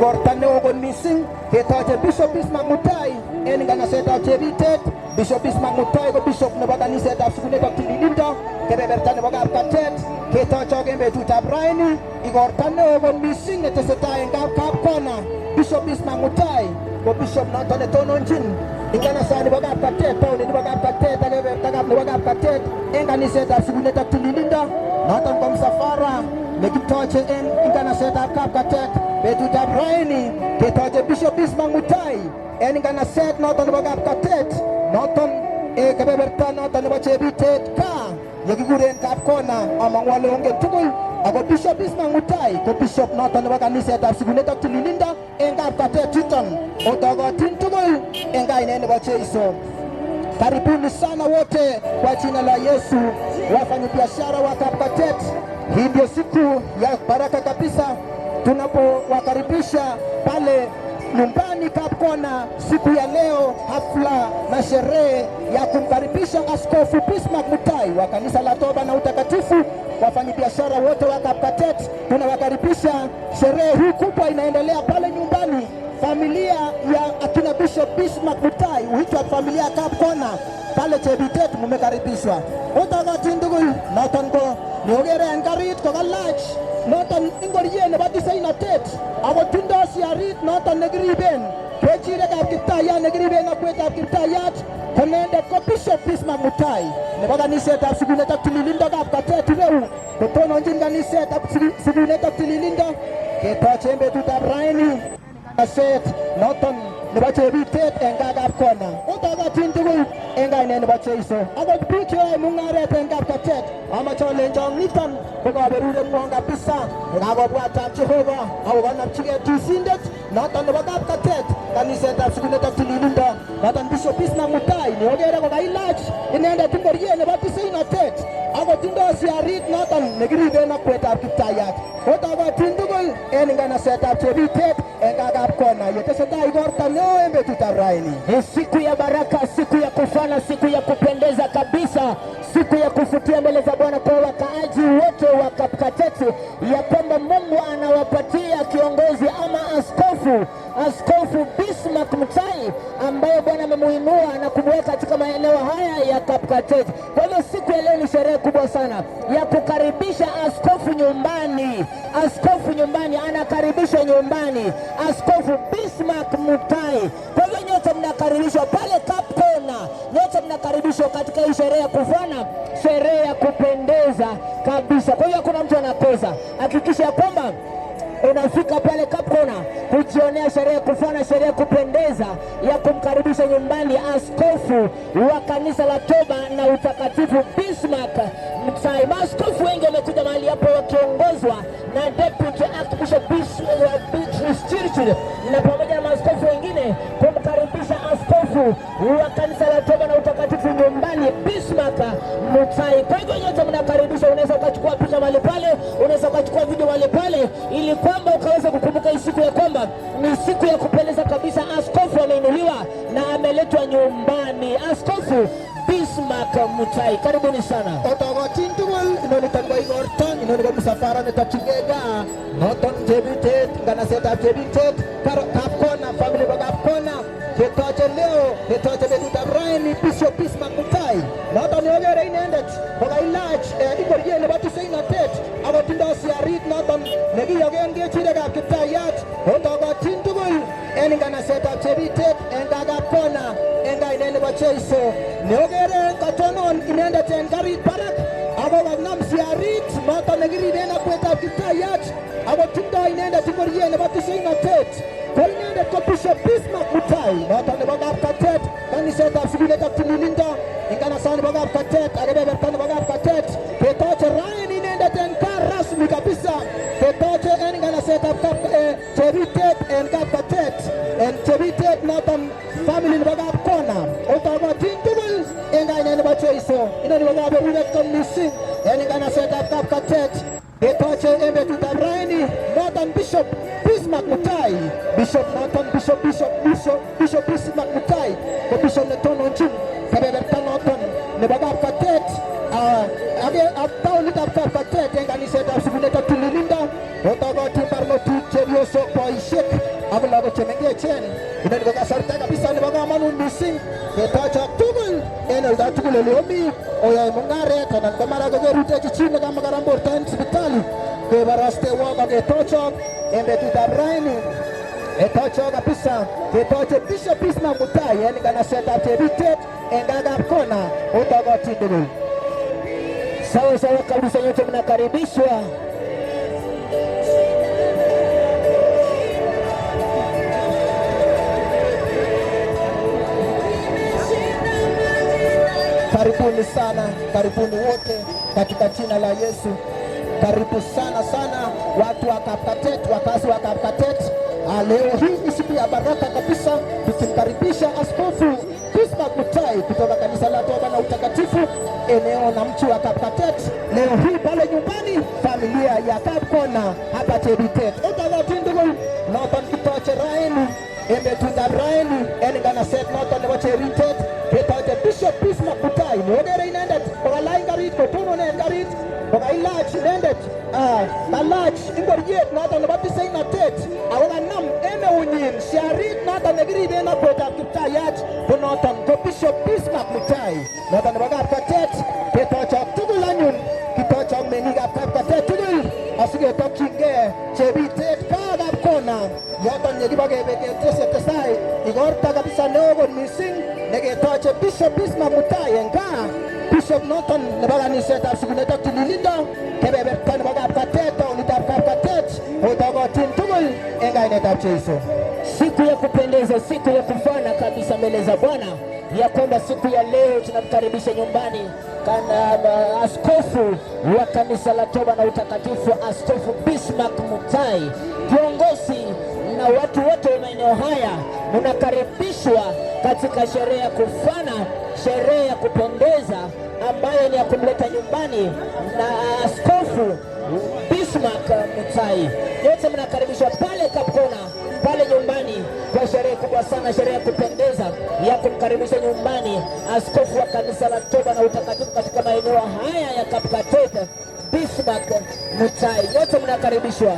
igorta neo kot missing ketoche Bishop Bismarck Mutai en nganasetab Chebitet. Bishop Bismarck Mutai ko bishop nebo kanisetab sikunetab tililindo kebeberta nebo Kapkatet. Ketochok en betutab raini igorta neo kot missing netesetai en Kapkona. Bishop Bismarck Mutai ko bishop noton netononjin inganasani nebo Kapkatet, taonit nebo Kapkatet ak kebebertab nebo Kapkatet en kanisetab sikunetab tililindo noton ko msafara nekitoche en inganasetab Kapkatet. Betutab raini ketoche Bishop Bismarck Mutai en inganaset noton nebo Kapkatet noton kebeberta noton nebo Chebitet ka yekikuren Kapkona amang'u ale ongen tugul. Ako Bishop Bismarck Mutai ko bishop noton nebo kanisetab sikunetab tililindo en Kapkatet yuton. Otokotin tugul en kainet nebo Jeiso. Karibuni sana wote kwa jina la Yesu, wafanyabiashara wa Kapkatet. Hii ndio siku ya baraka kabisa tunapowakaribisha pale nyumbani Kapkona siku ya leo, hafla na sherehe ya kumkaribisha Askofu Bismarck Mutai wa kanisa la Toba na Utakatifu. Wafanyabiashara wote wa Kapkatet tunawakaribisha. Sherehe hii kubwa inaendelea pale nyumbani. Familia ya akina Bishop Bismarck Mutai huitwa familia ya Kapkona pale Chebitet, mumekaribishwa. Otokotin tugul noton ko niogere en karit ko kalach noton ingoriet nebo diseinatet ako tindoo siarit noton nekiriben kechirekab Kiptayat nekiriben akwetab Kiptayat. Konendet ko Bishop Bismarck Mutai nebo kanisetab sikunetab tililindo Kapkatet ireu kotononjin kanisetab sikunetab tililindo. Ketoche en betutab raini kanaset noton nebo Chebitet en Kapkona. Otokotin tugul en kainet nebo Jeiso. Akot biik cheyoe mung'aret en Kapkatet amache olenjong niton ko kaberureng'wong kabisa nekakobwatab Jehova akokanapchigei tisindet noton nebo Kapkatet kanisetab sikunetab tililindo noton Bishop Bismarck Mutai neogere kokailach inendet ingoriet nebo diseinatet akotindoo siarit noton nekiriben akwetab Kiptayat. Otokotin tugul en nganasetab Chebitet en Kapkona yetesetai igorta neo en betutab raini. Ni siku ya baraka, siku ya kufana, siku ya kupendeza kabisa, siku ya kufutia mbele za Bwana kwa wakaaji wote wa Kapkatet, ya kwamba Mungu anawapatia kiongozi ama Askofu Bismarck Mutai ambaye Bwana amemuinua na kumweka katika maeneo haya ya Kapkatet. Kwa hivyo siku ya leo ni sherehe kubwa sana ya kukaribisha askofu nyumbani. Askofu nyumbani anakaribishwa nyumbani, Askofu Bismarck Mutai. Kwa hivyo nyote mnakaribishwa pale Kapkona, nyote mnakaribishwa katika hii sherehe ya kufana, sherehe ya kupendeza kabisa. Kwa hivyo kuna mtu anakosa, hakikisha kwamba unafika pale Kapkona kujionea sherehe ya kufana, sherehe ya kupendeza ya kumkaribisha nyumbani askofu wa kanisa la Toba na Utakatifu Bismarck Mutai. Maaskofu wengi wamekuja mahali hapo wakiongozwa na Deputy Archbishop Churchill na pamoja na maaskofu wengine kumkaribisha askofu wa kanisa la Toba na Utakatifu nyumbani Bismarck Mutai. Kwa hivyo nyote mnakaribishwa. Unaweza ukachukua picha mahali pale, unaweza ukachukua video mahali pale, ili kwamba ukaweza kukumbuka hii siku ya kwamba ni siku ya kupendeza kabisa. Askofu ameinuliwa na ameletwa nyumbani, Askofu Bismarck Mutai. Karibuni sana. Otokotin tugul inoniton ko igorton, inoni ko msafara netokchingei gaa noton Chebitet, nganasetab Chebitet, Kapkona, family nebo Kapkona. Ketoche leo, ketoche betutab raini Bishop Bismarck Mutai noton neogere inendet kokailach ingoriet nebo diseinatet akotindoo siarit noton nekiyogen kechirekab Kiptayat. Otokotin tugul en nganasetab Chebitet en Kapkona en kainet nebo Jeiso. Neogere katonon inendet en karit barak ako kanam siarit noton nekiriben akwetab Kiptayat akotindoo inendet ingoriet nebo diseinatet. Ko inendet ko Bishop Bismarck Mutai noton nebo Kapkatet kanisetab sikunetab tililindo en kanasani nebo Kapkatet ak kebeberta nebo Kapkatet. Ketoche raini inendet en kaa rasmi kabisa. Ketoche en nganasetab Chebitet en Kapkatet, en Chebitet noton family nebo Kapkona. Otokotin tugul en kainet nebo Jeiso. Inoni ko kaberuret kot missing en nganasetab Kapkatet. Ketoche en betutab raini noton Bishop Bismarck Mutai. Bishop Bismarck Mutai ko bishop netononjin kebeberta noton nebo Kapkatet ak taonitab Kapkatet en kanisetab sikunetab tililindo. Otokotin barnotik, chepyosok, boisiek ak lagok chemengechen. Inoni ko kasarta kabisa nebo kamanut mising ketochok tugul en oldo tugul ole omi oyoe mung'aret anan ko mara kokerutechi chi nekamakaran borto en sipitali keborostewok ak ketochok en betutab raini. Ketochok kabisa ketoche Bishop Bismarck Mutai en nganasetab Chebitet en Gagab Kona utokotin tugul. Sawa sawa kabisa, nyote mnakaribishwa. Karibuni sana, karibuni wote katika jina la Yesu. Karibu sana sana watu wa Kapkatet, wakazi wa Kapkatet. Leo hii ni siku ya baraka kabisa, tukimkaribisha Askofu Bismarck Mutai kutoka kanisa la Toba na Utakatifu eneo na mchi wa Kapkatet. Leo hii pale nyumbani familia ya Kapkona hapa Chebitet. Utakatindugul noton kitoche raini emetundab raini en nganaset noton nebo Chebitet ketoche Bishop Bismarck Mutai. Mogere inendet kokalany karit, kotononen karit, kokailach inendet kalach ingoriet noton nebo tisainatet ako kanam en eunyin sharit noton nekiriben akwetab Kiptayat ko noton ko Bishop Bismarck Mutai noton nebo Kapkatet. Ketochok tugul anyun, kitochok meng'ikab Kapkatet tugul asiketokyingei Chebitet Gagab Kona yoton yekiboketestai igorta kabisa neo kot mising neketoche Bishop Bismarck Mutai en gaa. Bishop noton nebo kanisetab sikunet ak tililindo kebeberta nebo Kapkatet, taonitab Kapkatet utokotin tugul en kainetab Jeiso. Siku ya kupendeza, siku ya kufana kabisa mbele za Bwana, ya kwamba siku ya leo tunamkaribisha nyumbani askofu wa kanisa la Toba na Utakatifu, Askofu Bismarck Mutai. Viongozi na watu wote wa maeneo haya mnakaribishwa katika sherehe ya kufana, sherehe ya kupendeza ambayo ni ya kumleta nyumbani na Askofu Bismarck Mutai. Yote mnakaribishwa pale Kapkona, pale nyumbani kwa sherehe kubwa sana, sherehe ya kupendeza ya kumkaribisha nyumbani askofu wa kanisa la Toba na Utakatifu katika maeneo haya ya Kapkatet, Bismarck Mutai. Yote mnakaribishwa.